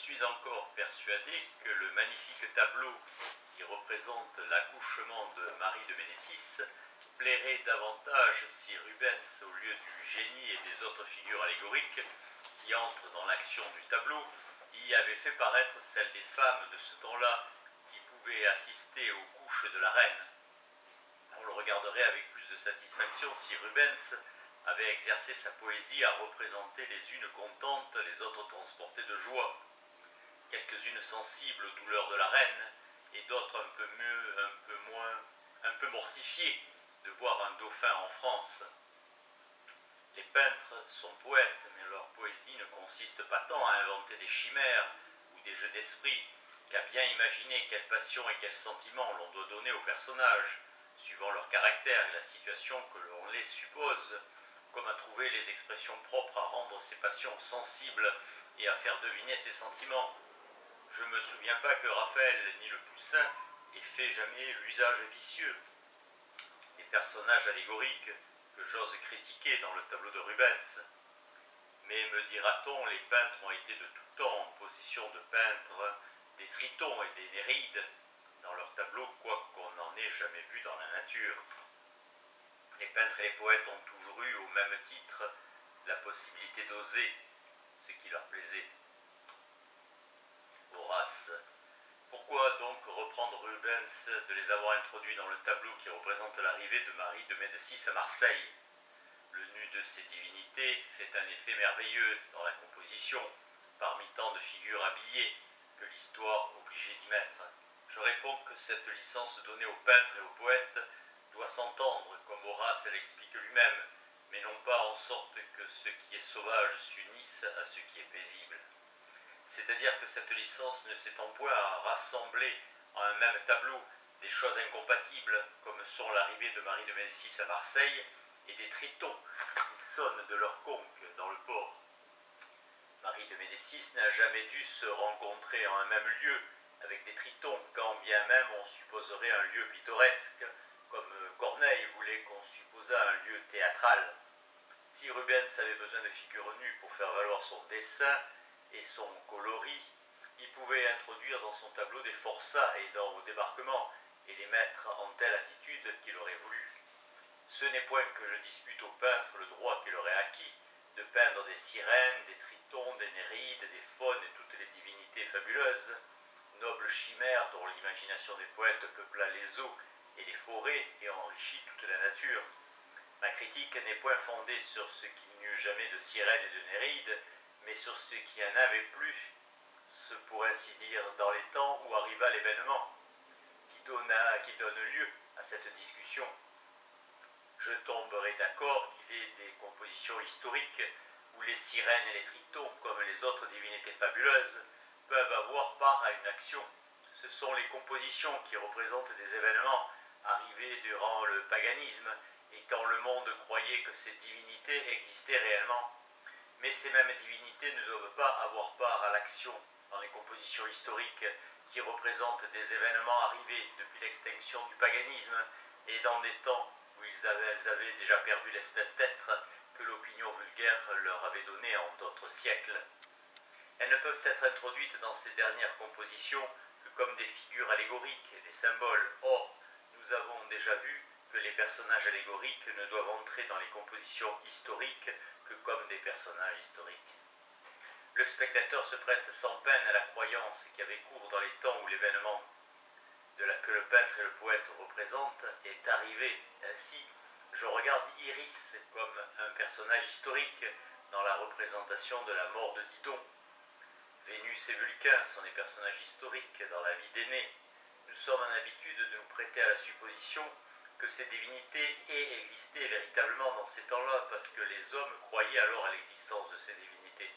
suis encore persuadé que le magnifique tableau qui représente l'accouchement de Marie de Médicis plairait davantage si Rubens, au lieu du génie et des autres figures allégoriques qui entrent dans l'action du tableau, y avait fait paraître celle des femmes de ce temps-là qui pouvaient assister aux couches de la reine. On le regarderait avec plus de satisfaction si Rubens avait exercé sa poésie à représenter les unes contentes, les autres transportées de joie, quelques-unes sensibles aux douleurs de la reine, et d'autres un peu mortifiées de voir un dauphin en France. Les peintres sont poètes, mais leur poésie ne consiste pas tant à inventer des chimères ou des jeux d'esprit qu'à bien imaginer quelle passion et quel sentiment l'on doit donner aux personnages, suivant leur caractère et la situation que l'on les suppose, comme à trouver les expressions propres à rendre ces passions sensibles et à faire deviner ces sentiments. Je ne me souviens pas que Raphaël ni le Poussin aient fait jamais l'usage vicieux des personnages allégoriques que j'ose critiquer dans le tableau de Rubens. Mais, me dira-t-on, les peintres ont été de tout temps en possession de peindre des tritons et des néreides dans leurs tableaux, quoiqu'on n'en ait jamais vu dans la nature. Les peintres et les poètes ont toujours eu, au même titre, la possibilité d'oser ce qui leur plaisait. Horace. Pourquoi donc reprendre Rubens de les avoir introduits dans le tableau qui représente l'arrivée de Marie de Médicis à Marseille? Le nu de ces divinités fait un effet merveilleux dans la composition, parmi tant de figures habillées que l'histoire obligeait d'y mettre. Je réponds que cette licence donnée aux peintres et aux poètes doit s'entendre, comme Horace l'explique lui-même, mais non pas en sorte que ce qui est sauvage s'unisse à ce qui est paisible. C'est-à-dire que cette licence ne s'étend point à rassembler en un même tableau des choses incompatibles, comme sont l'arrivée de Marie de Médicis à Marseille et des tritons qui sonnent de leur conque dans le port. Marie de Médicis n'a jamais dû se rencontrer en un même lieu avec des tritons, quand bien même on supposerait un lieu pittoresque, comme Corneille voulait qu'on supposât un lieu théâtral. Si Rubens avait besoin de figures nues pour faire valoir son dessin et son coloris, il pouvait introduire dans son tableau des forçats aidant au débarquement et les mettre en telle attitude qu'il aurait voulu. Ce n'est point que je dispute aux peintres le droit qu'il aurait acquis de peindre des sirènes, des tritons, des néreides, des faunes et toutes les divinités fabuleuses, nobles chimères dont l'imagination des poètes peupla les eaux et les forêts et enrichit toute la nature. Ma critique n'est point fondée sur ce qu'il n'y eut jamais de sirènes et de néreides, mais sur ce qui en avait plus, ce pour ainsi dire dans les temps où arriva l'événement qui donne lieu à cette discussion. Je tomberai d'accord qu'il y ait des compositions historiques où les sirènes et les tritons, comme les autres divinités fabuleuses, peuvent avoir part à une action. Ce sont les compositions qui représentent des événements arrivés durant le paganisme et quand le monde croyait que ces divinités existaient réellement. Mais ces mêmes divinités ne doivent pas avoir part à l'action dans les compositions historiques qui représentent des événements arrivés depuis l'extinction du paganisme et dans des temps où elles avaient déjà perdu l'espèce d'être que l'opinion vulgaire leur avait donné en d'autres siècles. Elles ne peuvent être introduites dans ces dernières compositions que comme des figures allégoriques et des symboles. Or, nous avons déjà vu que les personnages allégoriques ne doivent entrer dans les compositions historiques que comme des personnages historiques. Le spectateur se prête sans peine à la croyance qui avait cours dans les temps où l'événement que le peintre et le poète représentent est arrivé. Ainsi, je regarde Iris comme un personnage historique dans la représentation de la mort de Didon. Vénus et Vulcain sont des personnages historiques dans la vie d'Énée. Nous sommes en habitude de nous prêter à la supposition que ces divinités aient existé véritablement dans ces temps-là, parce que les hommes croyaient alors à l'existence de ces divinités.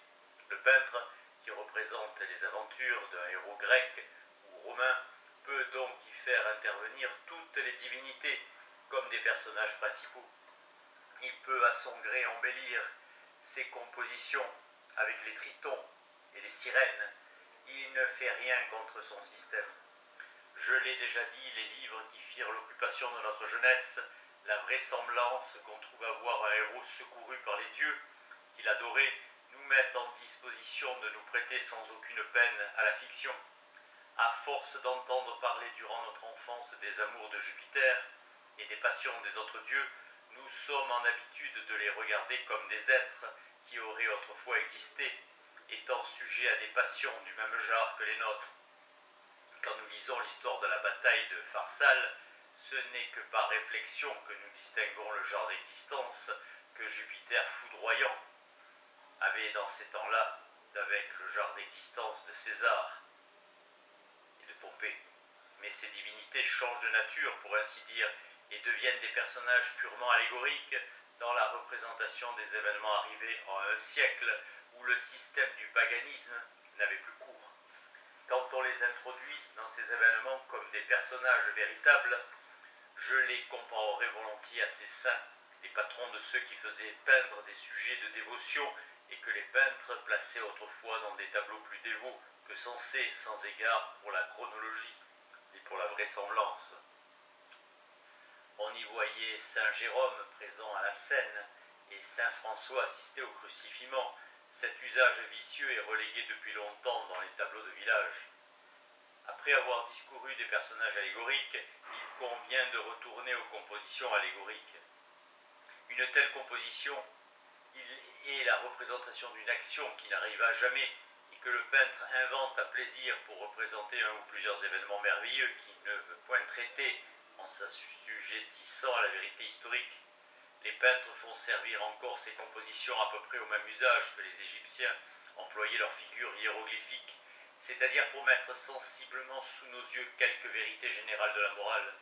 Le peintre, qui représente les aventures d'un héros grec ou romain, peut donc y faire intervenir toutes les divinités comme des personnages principaux. Il peut à son gré embellir ses compositions avec les tritons et les sirènes. Il ne fait rien contre son système. Je l'ai déjà dit, les livres qui firent l'occupation de notre jeunesse, la vraisemblance qu'on trouve avoir un héros secouru par les dieux, qu'il adorait, nous mettent en disposition de nous prêter sans aucune peine à la fiction. À force d'entendre parler durant notre enfance des amours de Jupiter et des passions des autres dieux, nous sommes en habitude de les regarder comme des êtres qui auraient autrefois existé, étant sujets à des passions du même genre que les nôtres. Quand nous lisons l'histoire de la bataille de Pharsale, ce n'est que par réflexion que nous distinguons le genre d'existence que Jupiter foudroyant avait dans ces temps-là avec le genre d'existence de César et de Pompée. Mais ces divinités changent de nature, pour ainsi dire, et deviennent des personnages purement allégoriques dans la représentation des événements arrivés en un siècle où le système du paganisme n'avait plus cours. Quand on les introduit dans ces événements comme des personnages véritables, je les comparerai volontiers à ces saints, les patrons de ceux qui faisaient peindre des sujets de dévotion et que les peintres plaçaient autrefois dans des tableaux plus dévots que sensés, sans égard pour la chronologie et pour la vraisemblance. On y voyait Saint Jérôme présent à la scène et Saint François assisté au crucifiement. Cet usage vicieux est relégué depuis longtemps dans les tableaux de village. Après avoir discouru des personnages allégoriques, il convient de retourner aux compositions allégoriques. Une telle composition est la représentation d'une action qui n'arriva jamais et que le peintre invente à plaisir pour représenter un ou plusieurs événements merveilleux qu'il ne veut point traiter en s'assujettissant à la vérité historique. Les peintres font servir encore ces compositions à peu près au même usage que les Égyptiens employaient leurs figures hiéroglyphiques, c'est-à-dire pour mettre sensiblement sous nos yeux quelques vérités générales de la morale.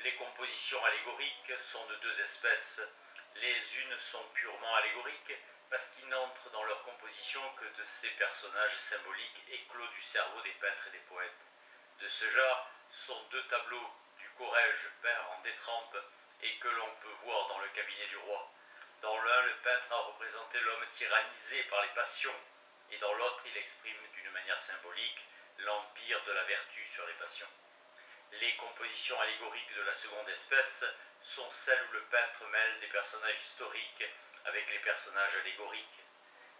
Les compositions allégoriques sont de deux espèces. Les unes sont purement allégoriques parce qu'ils n'entrent dans leur composition que de ces personnages symboliques éclos du cerveau des peintres et des poètes. De ce genre sont deux tableaux du Corrège peints en détrempe et que l'on peut voir dans le cabinet du roi. Dans l'un, le peintre a représenté l'homme tyrannisé par les passions, et dans l'autre, il exprime d'une manière symbolique l'empire de la vertu sur les passions. Les compositions allégoriques de la seconde espèce sont celles où le peintre mêle des personnages historiques avec les personnages allégoriques.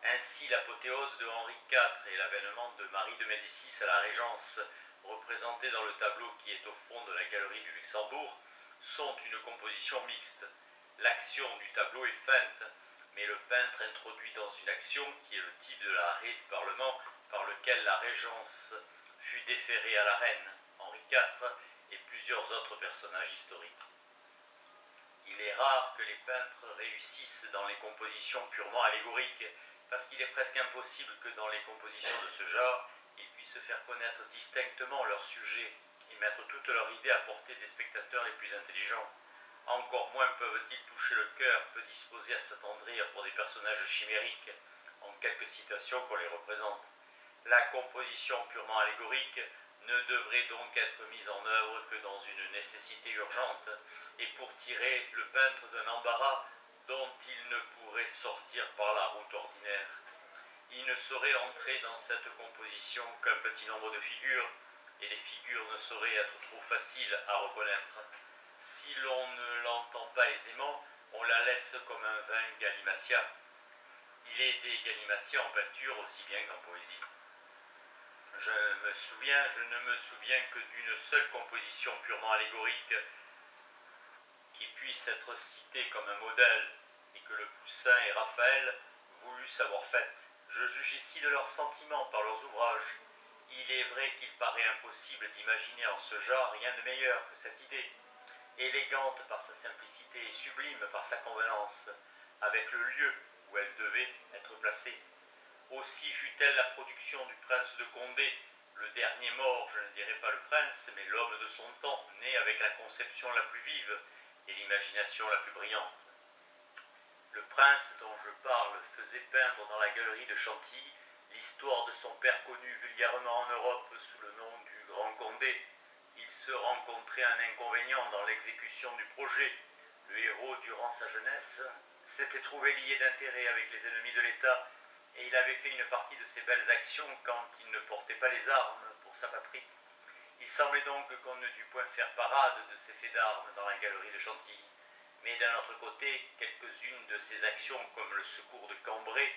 Ainsi, l'apothéose de Henri IV et l'avènement de Marie de Médicis à la Régence, représentés dans le tableau qui est au fond de la galerie du Luxembourg, sont une composition mixte. L'action du tableau est feinte, mais le peintre introduit dans une action, qui est le type de l'arrêt du Parlement par lequel la Régence fut déférée à la reine, Henri IV, et plusieurs autres personnages historiques. Il est rare que les peintres réussissent dans les compositions purement allégoriques, parce qu'il est presque impossible que dans les compositions de ce genre, ils puissent faire connaître distinctement leur sujet et mettre toute leur idée à portée des spectateurs les plus intelligents. Encore moins peuvent-ils toucher le cœur, peu disposés à s'attendrir pour des personnages chimériques, en quelque situation qu'on les représente. La composition purement allégorique ne devrait donc être mise en œuvre que dans une nécessité urgente, et pour tirer le peintre d'un embarras dont il ne pourrait sortir par la route ordinaire. Il ne saurait entrer dans cette composition qu'un petit nombre de figures, et les figures ne sauraient être trop faciles à reconnaître. Si l'on ne l'entend pas aisément, on la laisse comme un vain galimatia. Il est des galimatias en peinture aussi bien qu'en poésie. Je ne me souviens que d'une seule composition purement allégorique qui puisse être citée comme un modèle et que le Poussin et Raphaël voulussent avoir faite. Je juge ici de leurs sentiments par leurs ouvrages. Il est vrai qu'il paraît impossible d'imaginer en ce genre rien de meilleur que cette idée, élégante par sa simplicité et sublime par sa convenance, avec le lieu où elle devait être placée. Aussi fut-elle la production du prince de Condé, le dernier mort, je ne dirais pas le prince, mais l'homme de son temps, né avec la conception la plus vive et l'imagination la plus brillante. Le prince dont je parle faisait peindre dans la galerie de Chantilly l'histoire de son père connu vulgairement en Europe sous le nom du Grand Condé. Il se rencontrait un inconvénient dans l'exécution du projet. Le héros, durant sa jeunesse, s'était trouvé lié d'intérêt avec les ennemis de l'État, et il avait fait une partie de ses belles actions quand il ne portait pas les armes pour sa patrie. Il semblait donc qu'on ne dût point faire parade de ses faits d'armes dans la galerie de Chantilly. Mais d'un autre côté, quelques-unes de ses actions, comme le secours de Cambrai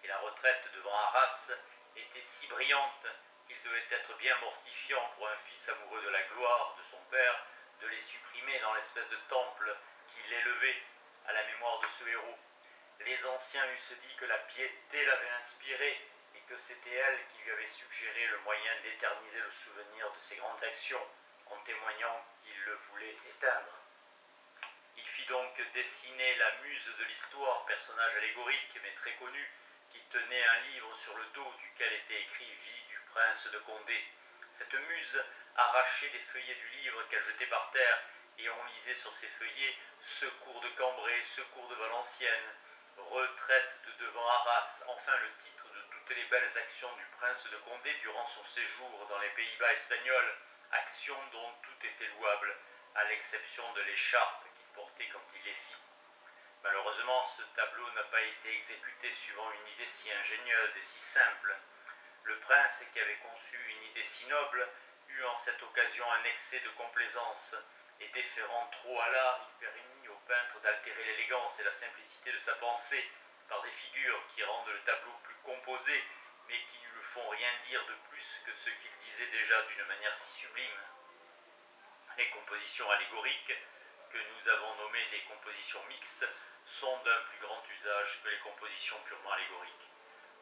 et la retraite devant Arras était si brillante qu'il devait être bien mortifiant pour un fils amoureux de la gloire de son père de les supprimer dans l'espèce de temple qui l'élevait à la mémoire de ce héros. Les anciens eussent dit que la piété l'avait inspiré et que c'était elle qui lui avait suggéré le moyen d'éterniser le souvenir de ses grandes actions, en témoignant qu'il le voulait éteindre. Il fit donc dessiner la muse de l'histoire, personnage allégorique mais très connu, qui tenait un livre sur le dos duquel était écrit « Vie du prince de Condé ». Cette muse arrachait les feuillets du livre qu'elle jetait par terre, et on lisait sur ces feuillets « Secours de Cambrai, secours de Valenciennes », retraite de devant Arras, enfin le titre de toutes les belles actions du prince de Condé durant son séjour dans les Pays-Bas espagnols, actions dont tout était louable, à l'exception de l'écharpe qu'il portait quand il les fit. Malheureusement, ce tableau n'a pas été exécuté suivant une idée si ingénieuse et si simple. Le prince, qui avait conçu une idée si noble, eut en cette occasion un excès de complaisance, et déférant trop à l'art, il permit au peintre d'altérer l'élégance et la simplicité de sa pensée par des figures qui rendent le tableau plus composé, mais qui ne lui font rien dire de plus que ce qu'il disait déjà d'une manière si sublime. Les compositions allégoriques, que nous avons nommées des compositions mixtes, sont d'un plus grand usage que les compositions purement allégoriques.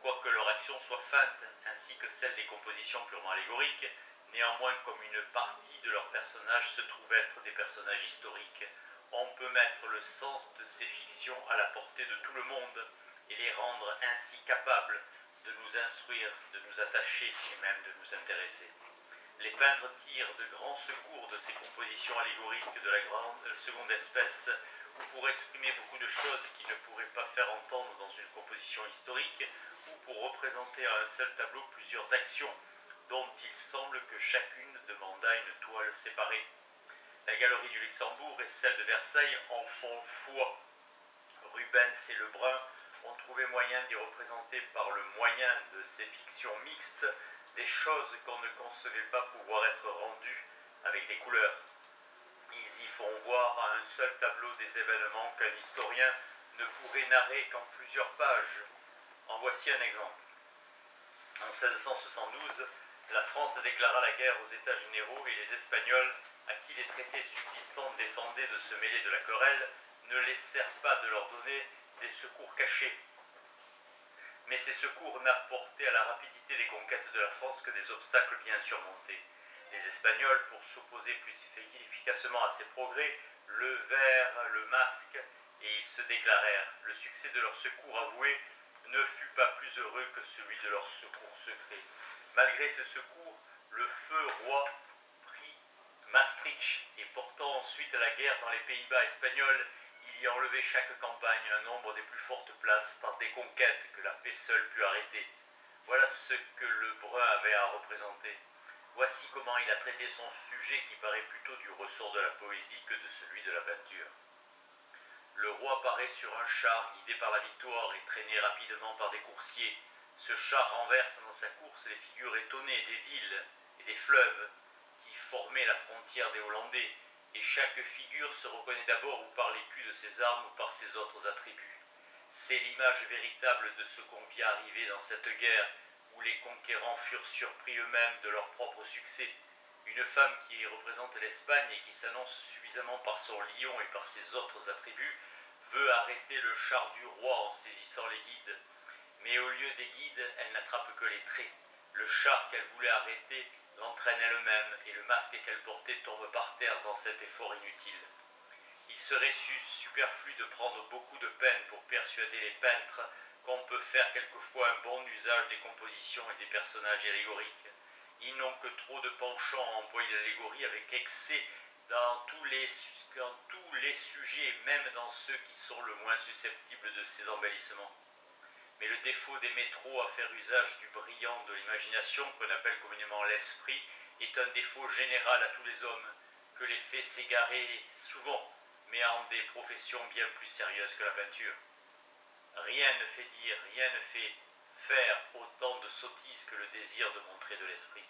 Quoique leur action soit feinte, ainsi que celle des compositions purement allégoriques, néanmoins comme une partie de leurs personnages se trouve être des personnages historiques, on peut mettre le sens de ces fictions à la portée de tout le monde et les rendre ainsi capables de nous instruire, de nous attacher et même de nous intéresser. Les peintres tirent de grands secours de ces compositions allégoriques de la seconde espèce, ou pour exprimer beaucoup de choses qu'ils ne pourraient pas faire entendre dans une composition historique, ou pour représenter à un seul tableau plusieurs actions, dont il semble que chacune demanda une toile séparée. La galerie du Luxembourg et celle de Versailles en font foi. Rubens et Lebrun ont trouvé moyen d'y représenter par le moyen de ces fictions mixtes des choses qu'on ne concevait pas pouvoir être rendues avec des couleurs. Ils y font voir à un seul tableau des événements qu'un historien ne pourrait narrer qu'en plusieurs pages. En voici un exemple. En 1672, la France déclara la guerre aux États généraux et les Espagnols, à qui les traités subsistants défendaient de se mêler de la querelle, ne laissèrent pas de leur donner des secours cachés. Mais ces secours n'apportaient à la rapidité des conquêtes de la France que des obstacles bien surmontés. Les Espagnols, pour s'opposer plus efficacement à ces progrès, levèrent le masque et ils se déclarèrent. Le succès de leur secours avoué ne fut pas plus heureux que celui de leur secours secret. Malgré ce secours, le feu roi prit Maastricht et portant ensuite la guerre dans les Pays-Bas espagnols, il y enlevait chaque campagne un nombre des plus fortes places par des conquêtes que la paix seule put arrêter. Voilà ce que Lebrun avait à représenter. Voici comment il a traité son sujet qui paraît plutôt du ressort de la poésie que de celui de la peinture. Le roi paraît sur un char guidé par la victoire et traîné rapidement par des coursiers. Ce char renverse dans sa course les figures étonnées des villes et des fleuves qui formaient la frontière des Hollandais, et chaque figure se reconnaît d'abord ou par l'écu de ses armes ou par ses autres attributs. C'est l'image véritable de ce qu'on vit arriver dans cette guerre, où les conquérants furent surpris eux-mêmes de leur propre succès. Une femme qui représente l'Espagne et qui s'annonce suffisamment par son lion et par ses autres attributs, veut arrêter le char du roi en saisissant les guides. Mais au lieu des guides, elle n'attrape que les traits. Le char qu'elle voulait arrêter l'entraîne elle-même, et le masque qu'elle portait tombe par terre dans cet effort inutile. Il serait superflu de prendre beaucoup de peine pour persuader les peintres qu'on peut faire quelquefois un bon usage des compositions et des personnages allégoriques. Ils n'ont que trop de penchant à employer l'allégorie avec excès dans tous les sujets, même dans ceux qui sont le moins susceptibles de ces embellissements. Mais le défaut des métros à faire usage du brillant de l'imagination, qu'on appelle communément l'esprit, est un défaut général à tous les hommes, que les fait s'égarer souvent, mais en des professions bien plus sérieuses que la peinture. Rien ne fait dire, rien ne fait faire autant de sottises que le désir de montrer de l'esprit.